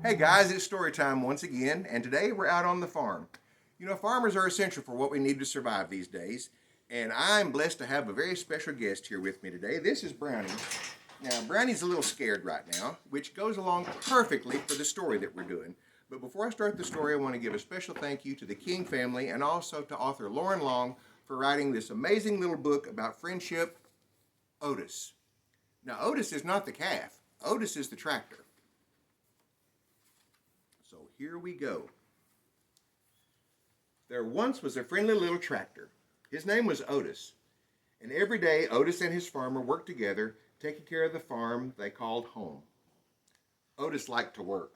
Hey guys, it's story time once again, and today we're out on the farm. You know, farmers are essential for what we need to survive these days, and I'm blessed to have a very special guest here with me today. This is Brownie. Now, Brownie's a little scared right now, which goes along perfectly for the story that we're doing. But before I start the story, I want to give a special thank you to the King family and also to author Lauren Long for writing this amazing little book about friendship, Otis. Now, Otis is not the calf. Otis is the tractor. So here we go. There once was a friendly little tractor. His name was Otis. And every day Otis and his farmer worked together, taking care of the farm they called home. Otis liked to work.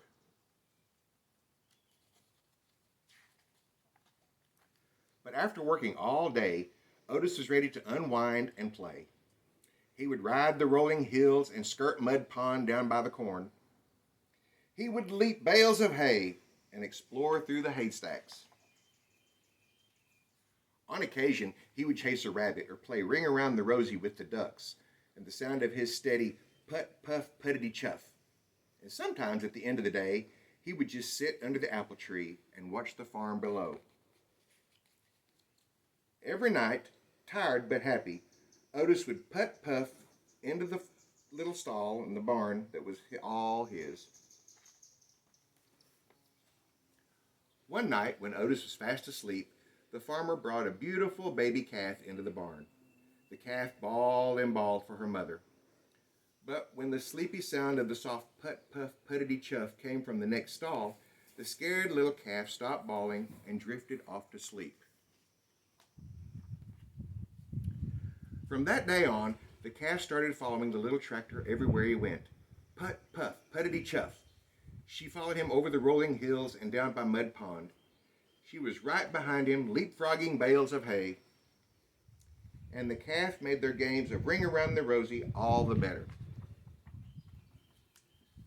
But after working all day, Otis was ready to unwind and play. He would ride the rolling hills and skirt mud pond down by the corn. He would leap bales of hay and explore through the haystacks. On occasion, he would chase a rabbit or play ring around the rosy with the ducks, and the sound of his steady put, puff, puttity chuff. And sometimes at the end of the day, he would just sit under the apple tree and watch the farm below. Every night, tired but happy, Otis would putt puff into the little stall in the barn that was all his. One night, when Otis was fast asleep, the farmer brought a beautiful baby calf into the barn. The calf bawled and bawled for her mother. But when the sleepy sound of the soft put, puff, puttity chuff came from the next stall, the scared little calf stopped bawling and drifted off to sleep. From that day on, the calf started following the little tractor everywhere he went. Put, puff, puttity chuff. She followed him over the rolling hills and down by Mud Pond. She was right behind him, leapfrogging bales of hay. And the calf made their games of ring around the rosy all the better.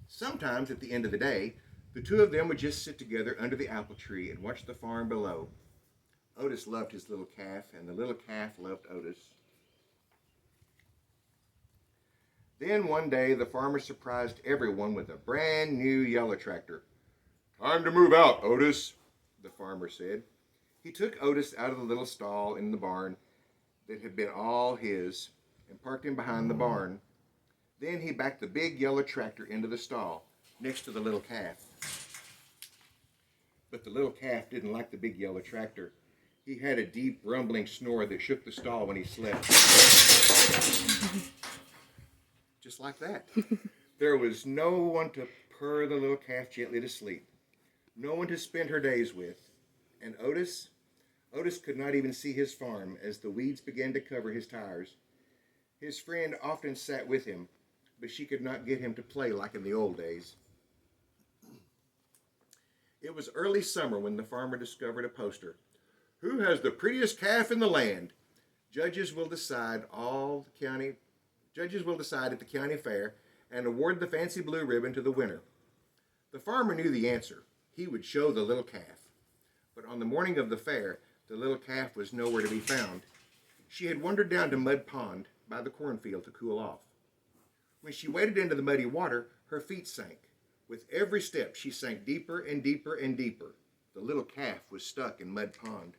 Sometimes at the end of the day, the two of them would just sit together under the apple tree and watch the farm below. Otis loved his little calf, and the little calf loved Otis. Then one day, the farmer surprised everyone with a brand new yellow tractor. "Time to move out, Otis," the farmer said. He took Otis out of the little stall in the barn that had been all his and parked him behind the barn. Then he backed the big yellow tractor into the stall next to the little calf. But the little calf didn't like the big yellow tractor. He had a deep rumbling snore that shook the stall when he slept. Just like that. There was no one to purr the little calf gently to sleep. No one to spend her days with. And Otis could not even see his farm as the weeds began to cover his tires. His friend often sat with him, but she could not get him to play like in the old days. It was early summer when the farmer discovered a poster. "Who has the prettiest calf in the land? Judges will decide at the county fair and award the fancy blue ribbon to the winner." The farmer knew the answer. He would show the little calf. But on the morning of the fair, the little calf was nowhere to be found. She had wandered down to Mud Pond by the cornfield to cool off. When she waded into the muddy water, her feet sank. With every step, she sank deeper and deeper and deeper. The little calf was stuck in Mud Pond.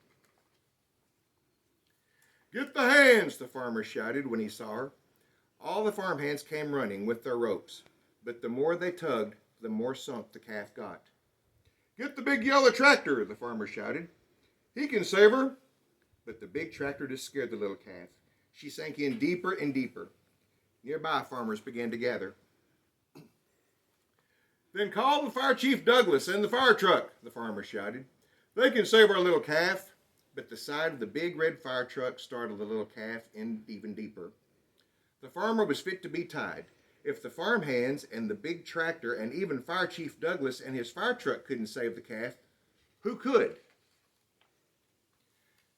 "Get the hands!" the farmer shouted when he saw her. All the farm hands came running with their ropes, but the more they tugged, the more sunk the calf got. "Get the big yellow tractor!" the farmer shouted. "He can save her!" But the big tractor just scared the little calf. She sank in deeper and deeper. Nearby farmers began to gather. "Then call the fire chief Douglas and the fire truck!" the farmer shouted. "They can save our little calf!" But the side of the big red fire truck startled the little calf in even deeper. The farmer was fit to be tied. If the farm hands and the big tractor and even Fire Chief Douglas and his fire truck couldn't save the calf, who could?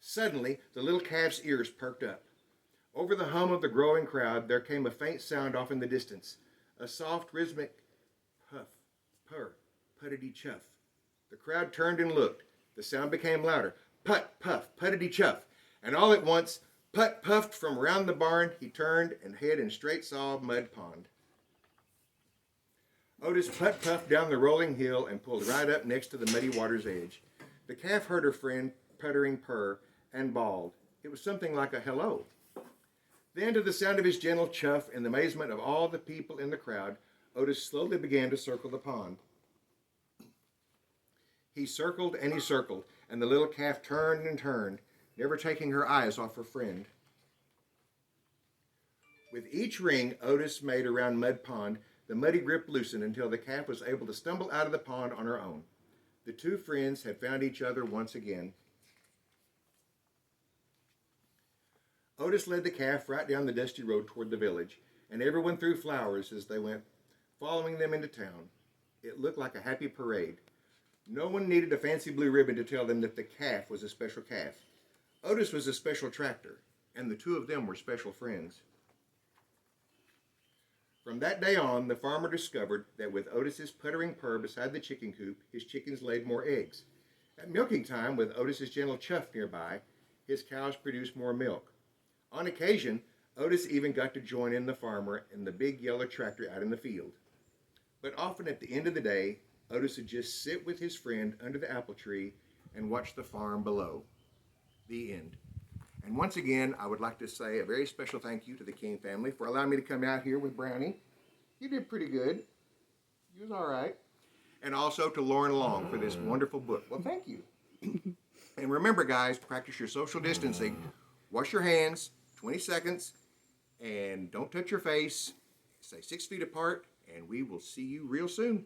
Suddenly, the little calf's ears perked up. Over the hum of the growing crowd, there came a faint sound off in the distance, a soft, rhythmic puff, purr, puttity chuff. The crowd turned and looked. The sound became louder. Put, puff, puttity chuff. And all at once, Put puffed from around the barn. He turned and head and straight saw Mud Pond. Otis puffed down the rolling hill and pulled right up next to the muddy water's edge. The calf heard her friend puttering purr and bawled. It was something like a hello. Then, to the sound of his gentle chuff and the amazement of all the people in the crowd, Otis slowly began to circle the pond. He circled, and the little calf turned and turned, never taking her eyes off her friend. With each ring Otis made around Mud Pond, the muddy grip loosened until the calf was able to stumble out of the pond on her own. The two friends had found each other once again. Otis led the calf right down the dusty road toward the village, and everyone threw flowers as they went, following them into town. It looked like a happy parade. No one needed a fancy blue ribbon to tell them that the calf was a special calf. Otis was a special tractor, and the two of them were special friends. From that day on, the farmer discovered that with Otis's puttering purr beside the chicken coop, his chickens laid more eggs. At milking time, with Otis's gentle chuff nearby, his cows produced more milk. On occasion, Otis even got to join in the farmer and the big yellow tractor out in the field. But often at the end of the day, Otis would just sit with his friend under the apple tree and watch the farm below. The end. And once again, I would like to say a very special thank you to the King family for allowing me to come out here with Brownie. You did pretty good. You was all right. And also to Lauren Long for this wonderful book. Well, thank you. And remember, guys, practice your social distancing. Wash your hands, 20 seconds, and don't touch your face. Stay 6 feet apart, and we will see you real soon.